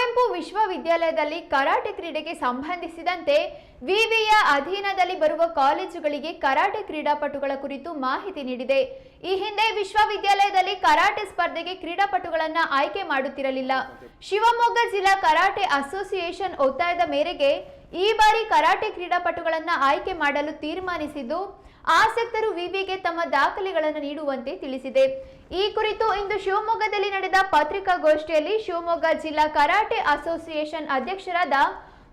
ಕುವೆಂಪು ವಿಶ್ವವಿದ್ಯಾಲಯದಲ್ಲಿ ಕರಾಟೆ ಕ್ರೀಡೆಗೆ ಸಂಬಂಧಿಸಿದಂತೆ ವಿವಿಯ ಅಧೀನದಲ್ಲಿ ಬರುವ ಕಾಲೇಜುಗಳಿಗೆ ಕರಾಟೆ ಕ್ರೀಡಾಪಟುಗಳ ಕುರಿತು ಮಾಹಿತಿ ನೀಡಿದೆ. ಈ ಹಿಂದೆ ವಿಶ್ವವಿದ್ಯಾಲಯದಲ್ಲಿ ಕರಾಟೆ ಸ್ಪರ್ಧೆಗೆ ಕ್ರೀಡಾಪಟುಗಳನ್ನು ಆಯ್ಕೆ ಮಾಡುತ್ತಿರಲಿಲ್ಲ. ಶಿವಮೊಗ್ಗ ಜಿಲ್ಲಾ ಕರಾಟೆ ಅಸೋಸಿಯೇಷನ್ ಒತ್ತಾಯದ ಮೇರೆಗೆ ಈ ಬಾರಿ ಕರಾಟೆ ಕ್ರೀಡಾಪಟುಗಳನ್ನು ಆಯ್ಕೆ ಮಾಡಲು ತೀರ್ಮಾನಿಸಿದ್ದು, ಆಸಕ್ತರು ವಿವಿಗೆ ತಮ್ಮ ದಾಖಲೆಗಳನ್ನು ನೀಡುವಂತೆ ತಿಳಿಸಿದೆ. ಈ ಕುರಿತು ಇಂದು ಶಿವಮೊಗ್ಗದಲ್ಲಿ ನಡೆದ ಪತ್ರಿಕಾಗೋಷ್ಠಿಯಲ್ಲಿ ಶಿವಮೊಗ್ಗ ಜಿಲ್ಲಾ ಕರಾಟೆ ಅಸೋಸಿಯೇಷನ್ ಅಧ್ಯಕ್ಷರಾದ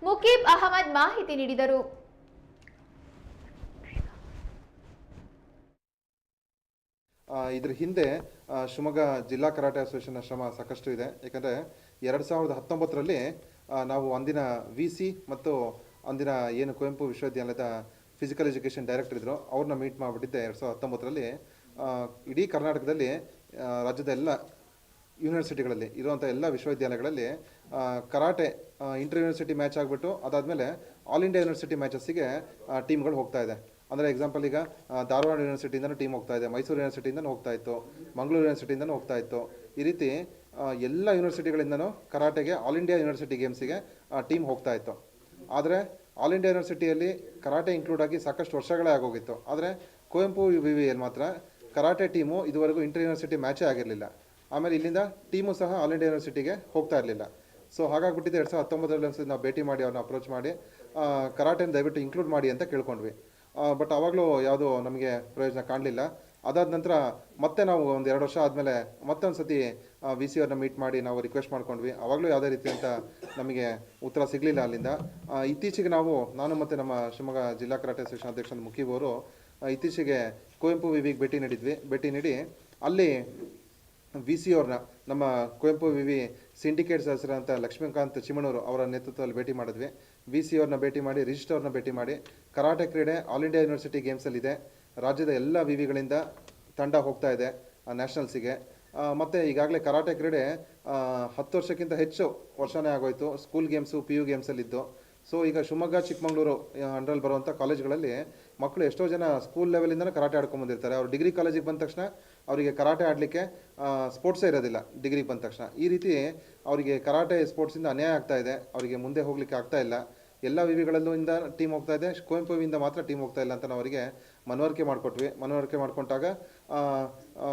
ಮುಕೀಬ್ ಅಹಮದ್ ಮಾಹಿತಿ ನೀಡಿದರು. ಇದರ ಹಿಂದೆ ಶಿವಮೊಗ್ಗ ಜಿಲ್ಲಾ ಕರಾಟೆ ಅಸೋಸಿಯೇಷನ್ ಶ್ರಮ ಸಾಕಷ್ಟು ಇದೆ. ಯಾಕಂದರೆ 2019ರಲ್ಲಿ ನಾವು ಅಂದಿನ VC ಮತ್ತು ಅಂದಿನ ಏನು ಕುವೆಂಪು ವಿಶ್ವವಿದ್ಯಾಲಯದ ಫಿಸಿಕಲ್ ಎಜುಕೇಷನ್ ಡೈರೆಕ್ಟರ್ ಇದ್ದರು, ಅವ್ರನ್ನ ಮೀಟ್ ಮಾಡಿಬಿಟ್ಟಿದ್ದೆ. 2019ರಲ್ಲಿ ಇಡೀ ಕರ್ನಾಟಕದಲ್ಲಿ ರಾಜ್ಯದ ಎಲ್ಲ ಯೂನಿವರ್ಸಿಟಿಗಳಲ್ಲಿ ಇರುವಂಥ ಎಲ್ಲ ವಿಶ್ವವಿದ್ಯಾಲಯಗಳಲ್ಲಿ ಕರಾಟೆ ಇಂಟರ್ ಯೂನಿವರ್ಸಿಟಿ ಮ್ಯಾಚ್ ಆಗಿಬಿಟ್ಟು ಅದಾದಮೇಲೆ ಆಲ್ ಇಂಡಿಯಾ ಯೂನಿವರ್ಸಿಟಿ ಮ್ಯಾಚಸ್ಸಿಗೆ ಟೀಮ್ಗಳು ಹೋಗ್ತಾ ಇದೆ. ಅಂದರೆ ಎಕ್ಸಾಂಪಲ್ ಈಗ ಧಾರವಾಡ ಯೂನಿವರ್ಸಿಟಿಯಿಂದನೂ ಟೀಮ್ ಹೋಗ್ತಾ ಇದೆ, ಮೈಸೂರು ಯೂನಿವರ್ಸಿಟಿಯಿಂದನೂ ಹೋಗ್ತಾ ಇತ್ತು, ಮಂಗಳೂರು ಯೂನಿವರ್ಸಿಟಿಯಿಂದನೂ ಹೋಗ್ತಾ ಇತ್ತು. ಈ ರೀತಿ ಎಲ್ಲ ಯೂನಿವರ್ಸಿಟಿಗಳಿಂದನೂ ಕರಾಟೆಗೆ ಆಲ್ ಇಂಡಿಯಾ ಯೂನಿವರ್ಸಿಟಿ ಗೇಮ್ಸಿಗೆ ಟೀಮ್ ಹೋಗ್ತಾ ಇತ್ತು. ಆದರೆ ಆಲ್ ಇಂಡಿಯಾ ಯೂನಿವರ್ಸಿಟಿಯಲ್ಲಿ ಕರಾಟೆ ಇನ್ಕ್ಲೂಡ್ ಆಗಿ ಸಾಕಷ್ಟು ವರ್ಷಗಳೇ ಆಗೋಗಿತ್ತು. ಆದರೆ ಕುವೆಂಪು ವಿವಿಯಲ್ಲಿ ಮಾತ್ರ ಕರಾಟೆ ಟೀಮು ಇದುವರೆಗೂ ಇಂಟರ್ ಯೂನಿವರ್ಸಿಟಿ ಮ್ಯಾಚೇ ಆಗಿರಲಿಲ್ಲ. ಆಮೇಲೆ ಇಲ್ಲಿಂದ ಟೀಮು ಸಹ ಆಲ್ ಇಂಡಿಯಾ ಯೂನಿವರ್ಸಿಟಿಗೆ ಹೋಗ್ತಾ ಇರಲಿಲ್ಲ. ಸೊ ಹಾಗಾಗಿಬಿಟ್ಟಿದೆ 2019ರಲ್ಲಿ ಅನ್ಸುತ್ತೆ ನಾವು ಭೇಟಿ ಮಾಡಿ ಅವ್ರನ್ನ ಅಪ್ರೋಚ್ ಮಾಡಿ ಕರಾಟೆನ ದಯವಿಟ್ಟು ಇನ್ಕ್ಲೂಡ್ ಮಾಡಿ ಅಂತ ಕೇಳ್ಕೊಂಡ್ವಿ. ಬಟ್ ಆವಾಗಲೂ ಯಾವುದೂ ನಮಗೆ ಪ್ರಯೋಜನ ಕಾಣಲಿಲ್ಲ. ಅದಾದ ನಂತರ ಮತ್ತೆ ನಾವು ಒಂದು 2 ವರ್ಷ ಆದಮೇಲೆ ಮತ್ತೊಂದು ಸತಿ VC ಅವ್ರನ್ನ ಮೀಟ್ ಮಾಡಿ ನಾವು ರಿಕ್ವೆಸ್ಟ್ ಮಾಡ್ಕೊಂಡ್ವಿ. ಆವಾಗಲೂ ಯಾವುದೇ ರೀತಿ ಅಂತ ನಮಗೆ ಉತ್ತರ ಸಿಗಲಿಲ್ಲ ಅಲ್ಲಿಂದ. ಇತ್ತೀಚೆಗೆ ನಾನು ಮತ್ತು ನಮ್ಮ ಶಿವಮೊಗ್ಗ ಜಿಲ್ಲಾ ಕರಾಟೆ ಅಸೋಸಿಯೇಷನ್ ಅಧ್ಯಕ್ಷ ಮುಕೀಬ್ ಅವರು ಇತ್ತೀಚೆಗೆ ಕುವೆಂಪು ವಿವಿಗೆ ಭೇಟಿ ನೀಡಿ ಅಲ್ಲಿ VC ಅವ್ರನ್ನ ನಮ್ಮ ಕುವೆಂಪು ವಿವಿ ಸಿಂಡಿಕೇಟ್ ಸದಸ್ಯರಂತ ಲಕ್ಷ್ಮೀಕಾಂತ್ ಚಿಮಣೂರು ಅವರ ನೇತೃತ್ವದಲ್ಲಿ ಭೇಟಿ ಮಾಡಿದ್ವಿ. VC ಅವ್ರನ್ನ ಭೇಟಿ ಮಾಡಿ, ರಿಜಿಸ್ಟರ್ ಅವ್ರನ್ನ ಭೇಟಿ ಮಾಡಿ, ಕರಾಟೆ ಕ್ರೀಡೆ ಆಲ್ ಇಂಡಿಯಾ ಯೂನಿವರ್ಸಿಟಿ ಗೇಮ್ಸಲ್ಲಿದೆ, ರಾಜ್ಯದ ಎಲ್ಲ ವಿವಿಗಳಿಂದ ತಂಡ ಹೋಗ್ತಾ ಇದೆ ನ್ಯಾಷನಲ್ಸಿಗೆ. ಮತ್ತು ಈಗಾಗಲೇ ಕರಾಟೆ ಕ್ರೀಡೆ 10 ವರ್ಷಕ್ಕಿಂತ ಹೆಚ್ಚು ವರ್ಷನೇ ಆಗೋಯ್ತು. School games PU ಗೇಮ್ಸಲ್ಲಿದ್ದು. ಸೊ ಈಗ ಶಿವಮೊಗ್ಗ ಚಿಕ್ಕಮಗಳೂರು ಅಂಡರಲ್ಲಿ ಬರುವಂಥ ಕಾಲೇಜ್ಗಳಲ್ಲಿ ಮಕ್ಕಳು ಎಷ್ಟೋ ಜನ ಸ್ಕೂಲ್ ಲೆವೆಲಿಂದನೂ ಕರಾಟೆ ಆಡ್ಕೊಂಬಂದಿರ್ತಾರೆ. ಅವ್ರು ಡಿಗ್ರಿ ಕಾಲೇಜಿಗೆ ಬಂದ ತಕ್ಷಣ ಅವರಿಗೆ ಕರಾಟೆ ಆಡಲಿಕ್ಕೆ ಸ್ಪೋರ್ಟ್ಸೇ ಇರೋದಿಲ್ಲ. ಡಿಗ್ರಿಗೆ ಬಂದ ತಕ್ಷಣ ಈ ರೀತಿ ಅವರಿಗೆ ಕರಾಟೆ ಸ್ಪೋರ್ಟ್ಸಿಂದ ಅನ್ಯಾಯ ಆಗ್ತಾ ಇದೆ. ಅವರಿಗೆ ಮುಂದೆ ಹೋಗಲಿಕ್ಕೆ ಆಗ್ತಾ ಇಲ್ಲ. ಎಲ್ಲ ವಿವಿಗಳಲ್ಲೂ ಇಂದ ಟೀಮ್ ಹೋಗ್ತಾ ಇದೆ, ಕುವೆಂಪು ವಿವಿಯಿಂದ ಮಾತ್ರ ಟೀಮ್ ಹೋಗ್ತಾ ಇಲ್ಲ ಅಂತ ನಾವು ಅವರಿಗೆ ಮನವರಿಕೆ ಮಾಡಿಕೊಟ್ವಿ. ಮನವರಿಕೆ ಮಾಡ್ಕೊಂಡಾಗ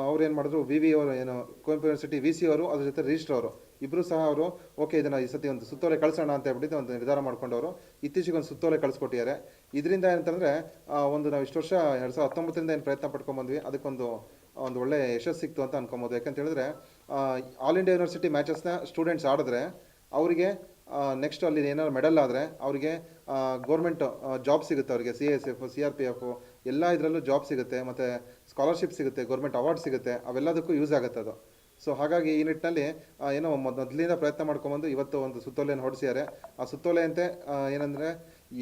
ಅವ್ರು ಏನು ಮಾಡಿದ್ರು, VV ಅವರು ಏನು ಕುವೆಂಪು ಯೂನಿವರ್ಸಿಟಿ VC ಅವರು ಅದ್ರ ಜೊತೆ ರಿಜಿಸ್ಟರ್ ಅವರು ಇಬ್ಬರು ಸಹ ಅವರು ಓಕೆ ಇದನ್ನು ಈ ಸತಿ ಒಂದು ಸುತ್ತೋಲೆ ಕಳಿಸೋಣ ಅಂತ ಹೇಳ್ಬಿಟ್ಟು ಒಂದು ನಿರ್ಧಾರ ಮಾಡ್ಕೊಂಡವರು ಇತ್ತೀಚೆಗೆ ಒಂದು ಸುತ್ತೋಲೆ ಕಳಿಸ್ಕೊಟ್ಟಿದ್ದಾರೆ. ಇದರಿಂದ ಏನಂತಂದರೆ ನಾವು ಇಷ್ಟು ವರ್ಷ 2019ರಿಂದ ಏನು ಪ್ರಯತ್ನ ಪಡ್ಕೊಂಡ್ಬಂದ್ವಿ, ಅದಕ್ಕೊಂದು ಒಳ್ಳೆ ಯಶಸ್ಸು ಸಿಕ್ತು ಅಂತ ಅನ್ಕೊಬೋದು. ಯಾಕಂತ ಹೇಳಿದ್ರೆ ಆಲ್ ಇಂಡಿಯಾ ಯೂನಿವರ್ಸಿಟಿ ಮ್ಯಾಚಸ್ನ ಸ್ಟೂಡೆಂಟ್ಸ್ ಆಡಿದ್ರೆ ಅವರಿಗೆ ನೆಕ್ಸ್ಟ್ ಅಲ್ಲಿ ಏನಾದ್ರು ಮೆಡಲ್ ಆದರೆ ಅವರಿಗೆ ಗೌರ್ಮೆಂಟ್ ಜಾಬ್ ಸಿಗುತ್ತೆ. ಅವರಿಗೆ CSF CRPF ಎಲ್ಲ ಇದರಲ್ಲೂ ಜಾಬ್ ಸಿಗುತ್ತೆ, ಮತ್ತು ಸ್ಕಾಲರ್ಶಿಪ್ ಸಿಗುತ್ತೆ, ಗೌರ್ಮೆಂಟ್ ಅವಾರ್ಡ್ ಸಿಗುತ್ತೆ. ಅವೆಲ್ಲದಕ್ಕೂ ಯೂಸ್ ಆಗುತ್ತೆ ಅದು. ಸೊ ಹಾಗಾಗಿ ಈ ನಿಟ್ಟಿನಲ್ಲಿ ಏನೋ ಮೊದಲಿಂದ ಪ್ರಯತ್ನ ಮಾಡ್ಕೊಂಬಂದು ಇವತ್ತು ಒಂದು ಸುತ್ತೋಲೆಯನ್ನು ಹೊರಡಿಸಿದ್ದಾರೆ. ಆ ಸುತ್ತೋಲೆಯಂತೆ ಏನಂದರೆ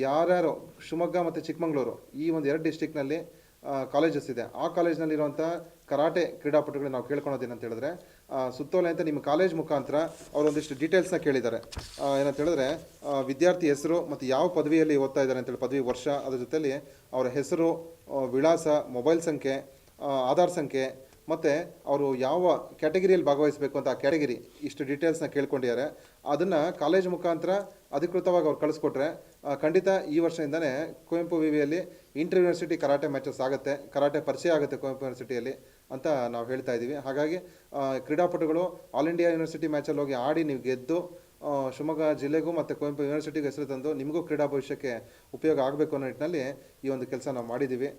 ಯಾರ್ಯಾರು ಶಿವಮೊಗ್ಗ ಮತ್ತು ಚಿಕ್ಕಮಗಳೂರು ಈ ಒಂದು 2 ಡಿಸ್ಟಿಕ್ನಲ್ಲಿ ಕಾಲೇಜಸ್ ಇದೆ, ಆ ಕಾಲೇಜ್ನಲ್ಲಿರುವಂಥ ಕರಾಟೆ ಕ್ರೀಡಾಪಟುಗಳು ನಾವು ಕೇಳ್ಕೊಳೋದೇನಂತ ಹೇಳಿದ್ರೆ, ಸುತ್ತೋಲೆ ಅಂತ ನಿಮ್ಮ ಕಾಲೇಜ್ ಮುಖಾಂತರ ಅವರೊಂದಿಷ್ಟು ಡೀಟೇಲ್ಸ್ನ ಕೇಳಿದ್ದಾರೆ. ಏನಂತ ಹೇಳಿದ್ರೆ ವಿದ್ಯಾರ್ಥಿ ಹೆಸರು ಮತ್ತು ಯಾವ ಪದವಿಯಲ್ಲಿ ಓದ್ತಾ ಇದ್ದಾರೆ ಅಂತೇಳಿ ಪದವಿ ವರ್ಷ, ಅದ್ರ ಜೊತೆಲಿ ಅವರ ಹೆಸರು, ವಿಳಾಸ, ಮೊಬೈಲ್ ಸಂಖ್ಯೆ, ಆಧಾರ್ ಸಂಖ್ಯೆ, ಮತ್ತು ಅವರು ಯಾವ ಕ್ಯಾಟಗಿರಿಯಲ್ಲಿ ಭಾಗವಹಿಸಬೇಕು ಅಂತ ಆ ಕ್ಯಾಟಗಿರಿ ಇಷ್ಟು ಡೀಟೇಲ್ಸ್ನ ಕೇಳ್ಕೊಂಡಿದ್ದಾರೆ. ಅದನ್ನು ಕಾಲೇಜ್ ಮುಖಾಂತರ ಅಧಿಕೃತವಾಗಿ ಅವ್ರು ಕಳಿಸ್ಕೊಟ್ರೆ ಖಂಡಿತ ಈ ವರ್ಷದಿಂದನೇ ಕುವೆಂಪು ವಿವಿಯಲ್ಲಿ ಇಂಟರ್ ಯೂನಿವರ್ಸಿಟಿ ಕರಾಟೆ ಮ್ಯಾಚಸ್ ಆಗುತ್ತೆ, ಕರಾಟೆ ಪರಿಚಯ ಆಗುತ್ತೆ ಕುವೆಂಪು ಯೂನಿವರ್ಸಿಟಿಯಲ್ಲಿ ಅಂತ ನಾವು ಹೇಳ್ತಾ ಇದ್ದೀವಿ. ಹಾಗಾಗಿ ಕ್ರೀಡಾಪಟುಗಳು ಆಲ್ ಇಂಡಿಯಾ ಯೂನಿವರ್ಸಿಟಿ ಮ್ಯಾಚಲ್ಲಿ ಹೋಗಿ ಆಡಿ ನೀವು ಗೆದ್ದು ಶಿವಮೊಗ್ಗ ಜಿಲ್ಲೆಗೂ ಮತ್ತು ಕುವೆಂಪು ಯೂನಿವರ್ಸಿಟಿಗೆ ಹೆಸರು ತಂದು ನಿಮಗೂ ಕ್ರೀಡಾ ಭವಿಷ್ಯಕ್ಕೆ ಉಪಯೋಗ ಆಗಬೇಕು ಅನ್ನೋ ನಿಟ್ಟಿನಲ್ಲಿ ಈ ಒಂದು ಕೆಲಸ ನಾವು ಮಾಡಿದ್ದೀವಿ.